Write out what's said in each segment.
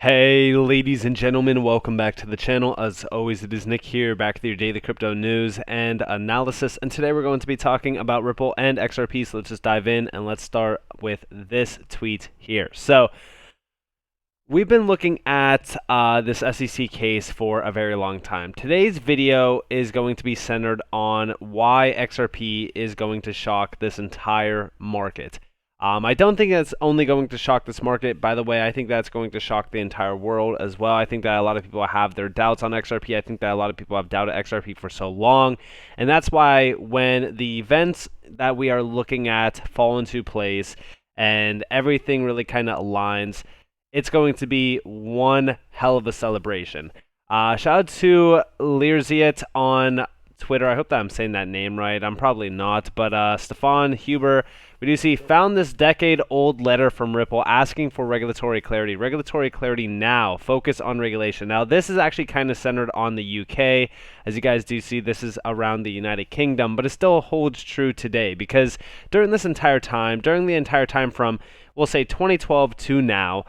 Hey ladies and gentlemen, welcome back to the channel. As always, it is Nick here, back with your daily crypto news and analysis. And today we're going to be talking about Ripple and XRP. So let's just dive in and let's start with this tweet here. So we've been looking at this SEC case for a very long time. Today's video is going to be centered on why XRP is going to shock this entire market. I don't think that's only going to shock this market. By the way, I think that's going to shock the entire world as well. I think that a lot of people have their doubts on XRP. I think that a lot of people have doubted XRP for so long. And that's why when the events that we are looking at fall into place and everything really kind of aligns, it's going to be one hell of a celebration. Shout out to Learziet on Twitter. I hope that I'm saying that name right. I'm probably not, but Stefan Huber, we do see, found this decade-old letter from Ripple asking for regulatory clarity. Regulatory clarity now. Focus on regulation. Now, this is actually kind of centered on the UK. As you guys do see, this is around the United Kingdom, but it still holds true today because during the entire time from, we'll say, 2012 to now,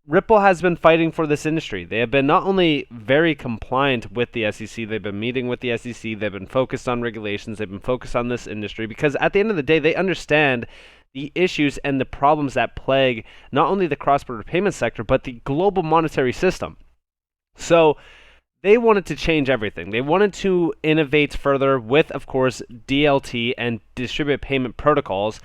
Ripple has been fighting for this industry. They have been not only very compliant with the SEC, they've been meeting with the SEC, they've been focused on regulations, they've been focused on this industry because at the end of the day, they understand the issues and the problems that plague not only the cross-border payment sector, but the global monetary system. So they wanted to change everything. They wanted to innovate further with, of course, DLT and distributed payment protocols,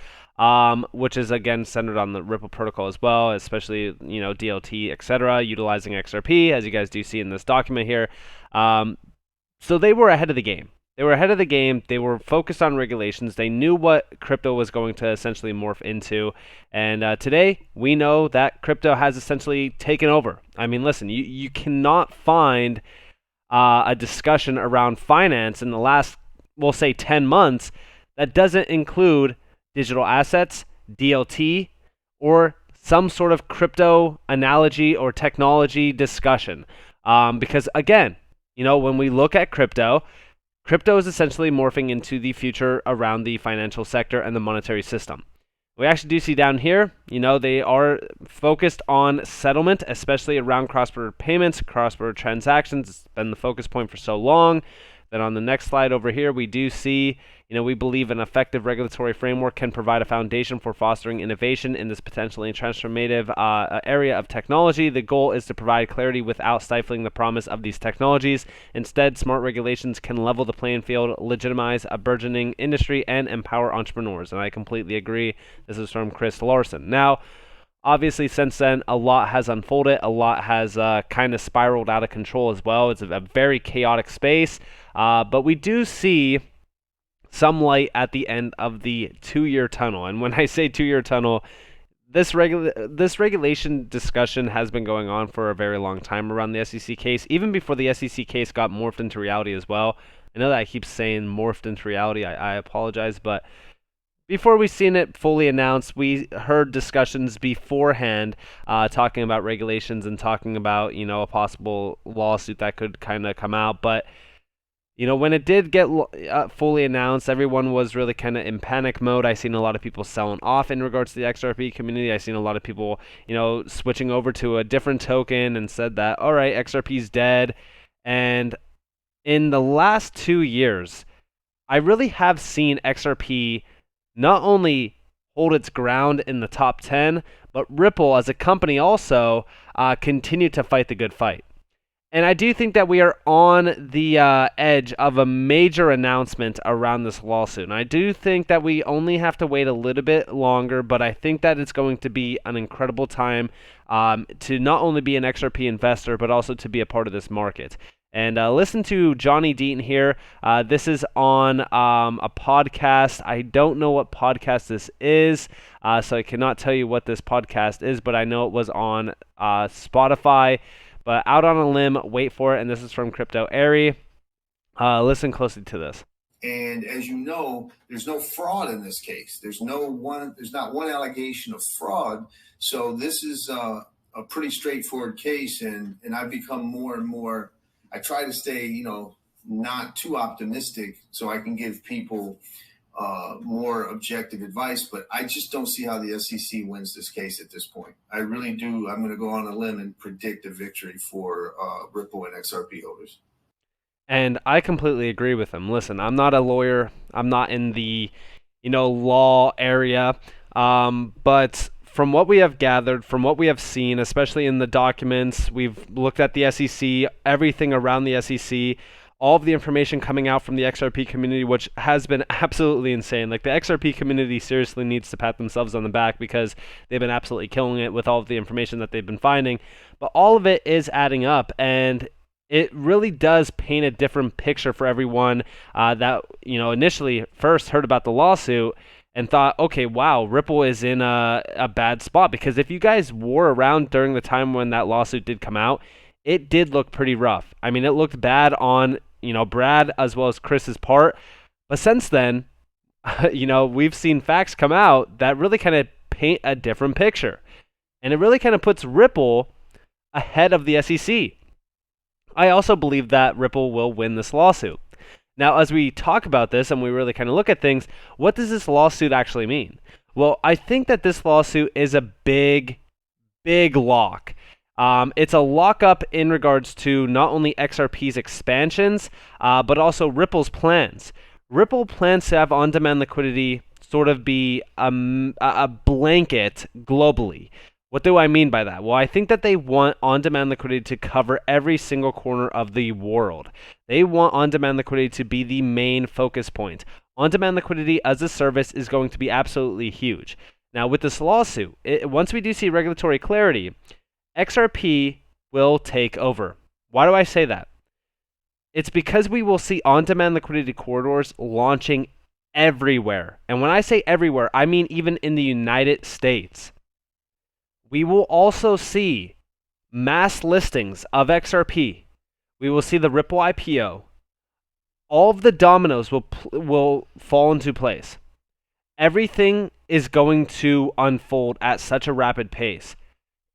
which is again centered on the Ripple protocol as well, especially DLT, etc., utilizing XRP, as you guys do see in this document here. So they were ahead of the game. They were ahead of the game. They were focused on regulations. They knew what crypto was going to essentially morph into. And today, we know that crypto has essentially taken over. I mean, listen, you cannot find a discussion around finance in the last, we'll say, 10 months that doesn't include digital assets, DLT, or some sort of crypto analogy or technology discussion. Because again, when we look at crypto is essentially morphing into the future around the financial sector and the monetary system. We actually do see down here, they are focused on settlement, especially around cross-border payments, cross-border transactions. It's been the focus point for so long. Then on the next slide over here, we do see, we believe an effective regulatory framework can provide a foundation for fostering innovation in this potentially transformative area of technology. The goal is to provide clarity without stifling the promise of these technologies. Instead, smart regulations can level the playing field, legitimize a burgeoning industry, and empower entrepreneurs. And I completely agree. This is from Chris Larson. Now, obviously, since then, a lot has unfolded. A lot has kind of spiraled out of control as well. It's a very chaotic space. But we do see some light at the end of the 2-year tunnel. And when I say 2-year tunnel, this regulation discussion has been going on for a very long time around the SEC case, even before the SEC case got morphed into reality as well. I know that I keep saying morphed into reality. I apologize, but before we seen it fully announced, we heard discussions beforehand talking about regulations and talking about, a possible lawsuit that could kind of come out. But when it did get fully announced, everyone was really kind of in panic mode. I seen a lot of people selling off in regards to the XRP community. I seen a lot of people, switching over to a different token and said that, all right, XRP's dead. And in the last 2 years, I really have seen XRP not only hold its ground in the top 10, but Ripple as a company also continue to fight the good fight. And I do think that we are on the edge of a major announcement around this lawsuit. And I do think that we only have to wait a little bit longer, but I think that it's going to be an incredible time to not only be an XRP investor, but also to be a part of this market. And listen to Johnny Deaton here. This is on a podcast. I don't know what podcast this is, so I cannot tell you what this podcast is, but I know it was on Spotify. But out on a limb, wait for it, and this is from Crypto Airy. Listen closely to this. And as you know, there's no fraud in this case. There's not one allegation of fraud. So this is a pretty straightforward case, and I've become more and more. I try to stay, not too optimistic, so I can give people more objective advice, but I just don't see how the SEC wins this case at this point. I really do. I'm going to go on a limb and predict a victory for Ripple and XRP holders. And I completely agree with him. Listen, I'm not a lawyer. I'm not in the, law area. But from what we have gathered, from what we have seen, especially in the documents, we've looked at the SEC, everything around the SEC, all of the information coming out from the XRP community, which has been absolutely insane. Like, the XRP community seriously needs to pat themselves on the back because they've been absolutely killing it with all of the information that they've been finding. But all of it is adding up, and it really does paint a different picture for everyone that initially first heard about the lawsuit and thought, okay, wow, Ripple is in a bad spot. Because if you guys were around during the time when that lawsuit did come out, it did look pretty rough. I mean, it looked bad on Brad as well as Chris's part. But since then, we've seen facts come out that really kind of paint a different picture. And it really kind of puts Ripple ahead of the SEC. I also believe that Ripple will win this lawsuit. Now, as we talk about this and we really kind of look at things, what does this lawsuit actually mean? Well, I think that this lawsuit is a big, big lock. It's a lockup in regards to not only XRP's expansions, but also Ripple's plans. Ripple plans to have on-demand liquidity sort of be a blanket globally. What do I mean by that? Well, I think that they want on-demand liquidity to cover every single corner of the world. They want on-demand liquidity to be the main focus point. On-demand liquidity as a service is going to be absolutely huge. Now, with this lawsuit, once we do see regulatory clarity, XRP will take over. Why do I say that? It's because we will see on-demand liquidity corridors launching everywhere. And when I say everywhere, I mean even in the United States. We will also see mass listings of XRP. We will see the Ripple IPO. All of the dominoes will fall into place. Everything is going to unfold at such a rapid pace.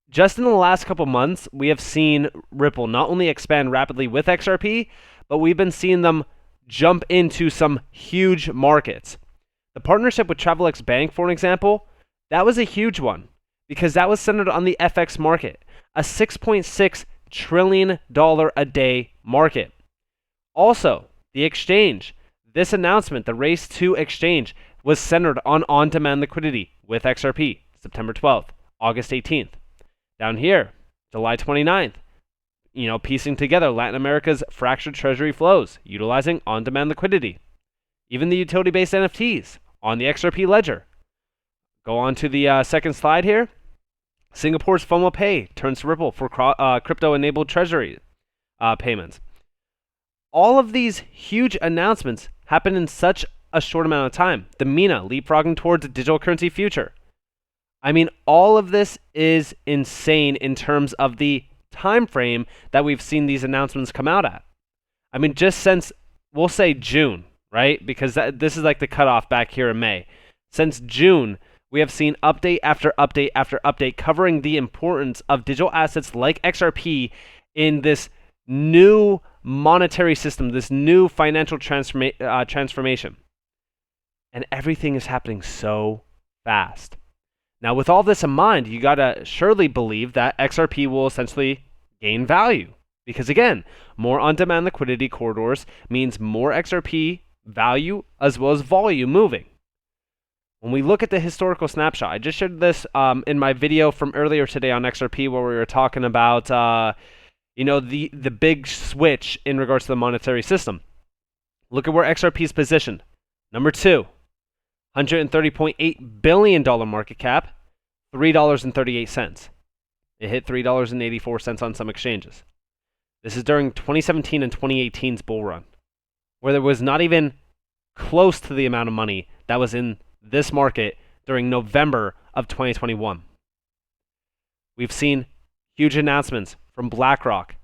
Just in the last couple months, we have seen Ripple not only expand rapidly with XRP, but we've been seeing them jump into some huge markets. The partnership with Travelex Bank, for an example, that was a huge one because that was centered on the FX market, a $6.6 trillion a day market. Also, the exchange, this announcement, the Race to Exchange, was centered on-demand liquidity with XRP, September 12th, August 18th. Down here, July 29th, piecing together Latin America's fractured treasury flows, utilizing on-demand liquidity. Even the utility-based NFTs on the XRP ledger. Go on to the second slide here. Singapore's FOMO Pay turns to Ripple for crypto-enabled treasury payments. All of these huge announcements happen in such a short amount of time. The MENA leapfrogging towards a digital currency future. I mean, all of this is insane in terms of the time frame that we've seen these announcements come out at. I mean, just since, we'll say June, right? Because this is like the cutoff back here in May. Since June, we have seen update after update after update covering the importance of digital assets like XRP in this new monetary system, this new financial transformation. And everything is happening so fast. Now, with all this in mind, you got to surely believe that XRP will essentially gain value. Because again, more on-demand liquidity corridors means more XRP value as well as volume moving. When we look at the historical snapshot, I just shared this in my video from earlier today on XRP where we were talking about the big switch in regards to the monetary system. Look at where XRP is positioned. Number 2. $130.8 billion market cap, $3.38. It hit $3.84 on some exchanges. This is during 2017 and 2018's bull run, where there was not even close to the amount of money that was in this market during November of 2021. We've seen huge announcements from BlackRock,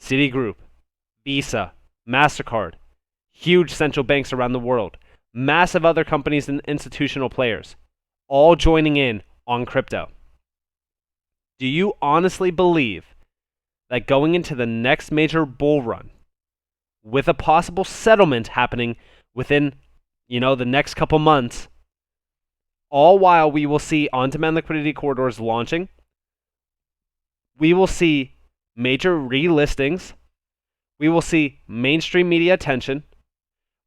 Citigroup, Visa, MasterCard, huge central banks around the world, massive other companies and institutional players, all joining in on crypto. Do you honestly believe that going into the next major bull run, with a possible settlement happening within the next couple months, all while we will see on-demand liquidity corridors launching. We will see major relistings. We will see mainstream media attention.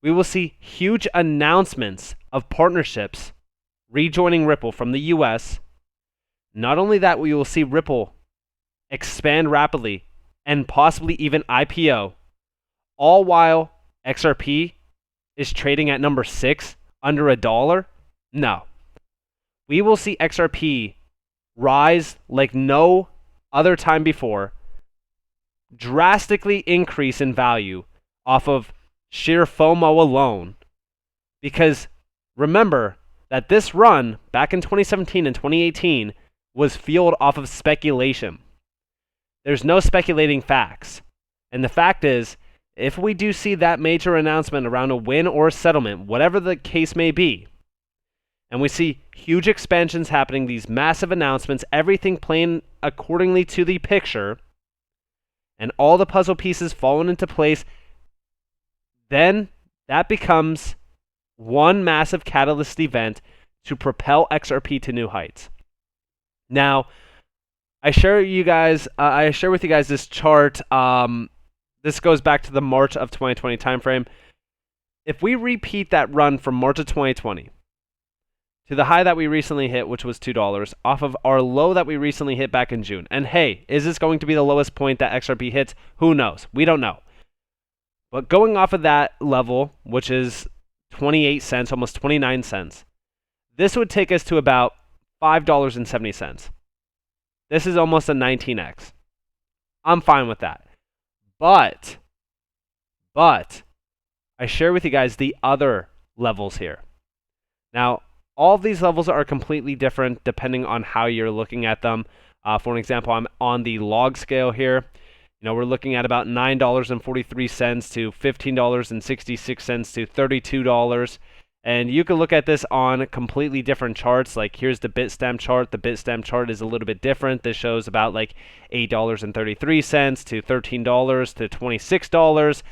We will see huge announcements of partnerships rejoining Ripple from the US. Not only that, we will see Ripple expand rapidly and possibly even IPO, all while XRP is trading at number 6 under $1. No. We will see XRP rise like no other time before, drastically increase in value off of sheer FOMO alone. Because remember that this run back in 2017 and 2018 was fueled off of speculation. There's no speculating facts. And the fact is, if we do see that major announcement around a win or a settlement, whatever the case may be, and we see huge expansions happening, these massive announcements, everything playing accordingly to the picture, and all the puzzle pieces falling into place, then that becomes one massive catalyst event to propel XRP to new heights. Now, I share with you guys this chart. This goes back to the March of 2020 timeframe. If we repeat that run from March of 2020 to the high that we recently hit, which was $2, off of our low that we recently hit back in June. And hey, is this going to be the lowest point that XRP hits? Who knows? We don't know. But going off of that level, which is 28 cents, almost 29 cents, this would take us to about $5.70. This is almost a 19x. I'm fine with that. But I share with you guys the other levels here. Now, all of these levels are completely different depending on how you're looking at them. For an example, I'm on the log scale here. We're looking at about $9.43 to $15.66 to $32. And you can look at this on completely different charts. Like here's the Bitstamp chart. The Bitstamp chart is a little bit different. This shows about like $8.33 to $13 to $26.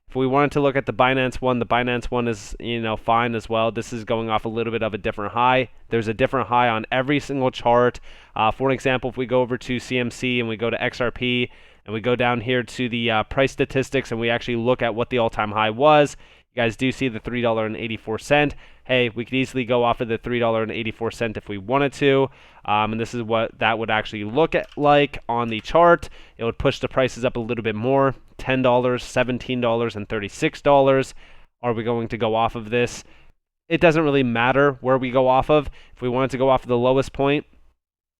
If we wanted to look at the Binance one is, fine as well. This is going off a little bit of a different high. There's a different high on every single chart. For an example, if we go over to CMC and we go to XRP and we go down here to the price statistics and we actually look at what the all-time high was, you guys do see the $3.84. Hey, we could easily go off of the $3.84 if we wanted to. And this is what that would actually look like on the chart. It would push the prices up a little bit more. $10, $17, and $36. Are we going to go off of this? It doesn't really matter where we go off of. If we wanted to go off of the lowest point,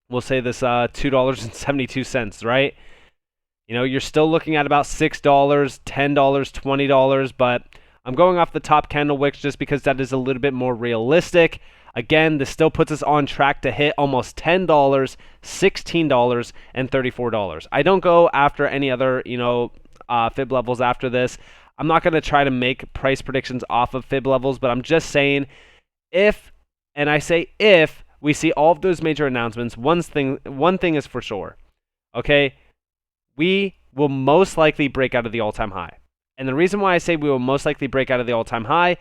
we'll say this $2.72, right? You're still looking at about $6, $10, $20, but I'm going off the top candle wicks just because that is a little bit more realistic. Again, this still puts us on track to hit almost $10, $16, and $34. I don't go after any other, fib levels after this. I'm not going to try to make price predictions off of fib levels, but I'm just saying if, and I say if, we see all of those major announcements, one thing is for sure, okay? We will most likely break out of the all-time high. And the reason why I say we will most likely break out of the all-time high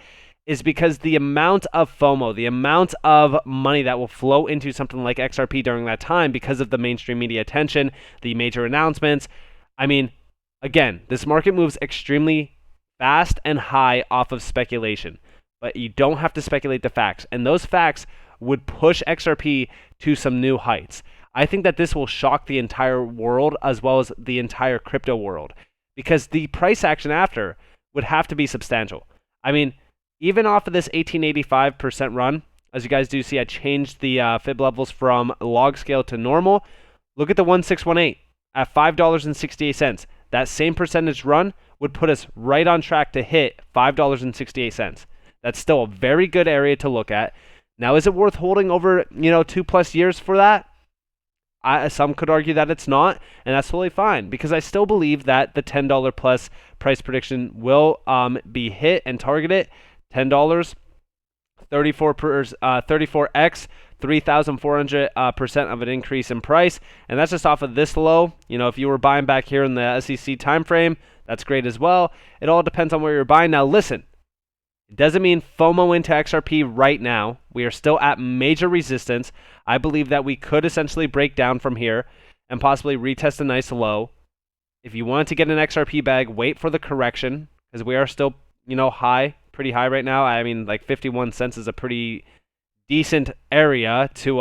is because the amount of FOMO, the amount of money that will flow into something like XRP during that time because of the mainstream media attention, the major announcements. I mean, again, this market moves extremely fast and high off of speculation, but you don't have to speculate the facts. And those facts would push XRP to some new heights. I think that this will shock the entire world as well as the entire crypto world, because the price action after would have to be substantial. I mean, even off of this 1885% run, as you guys do see, I changed the fib levels from log scale to normal. Look at the 1618 at $5.68. That same percentage run would put us right on track to hit $5.68. That's still a very good area to look at. Now, is it worth holding over 2+ years for that? Some could argue that it's not, and that's totally fine, because I still believe that the $10 plus price prediction will be hit and targeted. $10, 34x, 3,400% of an increase in price, and that's just off of this low. If you were buying back here in the SEC time frame, that's great as well. It all depends on where you're buying. Now, listen, It doesn't mean FOMO into XRP right now. We are still at major resistance. I believe that we could essentially break down from here and possibly retest a nice low. If you want to get an XRP bag, wait for the correction because we are still, high, pretty high right now. I mean, like 51 cents is a pretty decent area to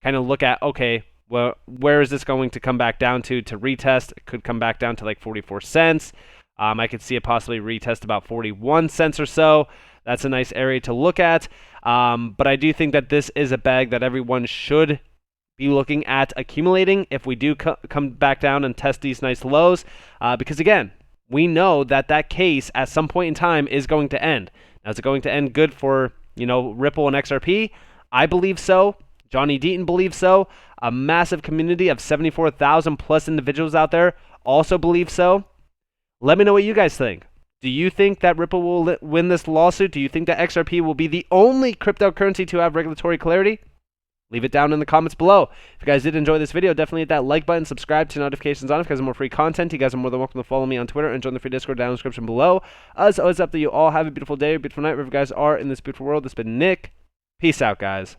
kind of look at. Okay, well, where is this going to come back down to retest? It could come back down to like 44 cents. I could see it possibly retest about 41 cents or so. That's a nice area to look at. But I do think that this is a bag that everyone should be looking at accumulating if we do come back down and test these nice lows. Because again, we know that that case at some point in time is going to end. Now, is it going to end good for, Ripple and XRP? I believe so. Johnny Deaton believes so. A massive community of 74,000 plus individuals out there also believe so. Let me know what you guys think. Do you think that Ripple will win this lawsuit? Do you think that XRP will be the only cryptocurrency to have regulatory clarity? Leave it down in the comments below. If you guys did enjoy this video, definitely hit that like button, subscribe to notifications on if you guys have more free content. You guys are more than welcome to follow me on Twitter and join the free Discord down in the description below. As always, up to you all. Have a beautiful day, beautiful night, wherever you guys are in this beautiful world. This has been Nick. Peace out, guys.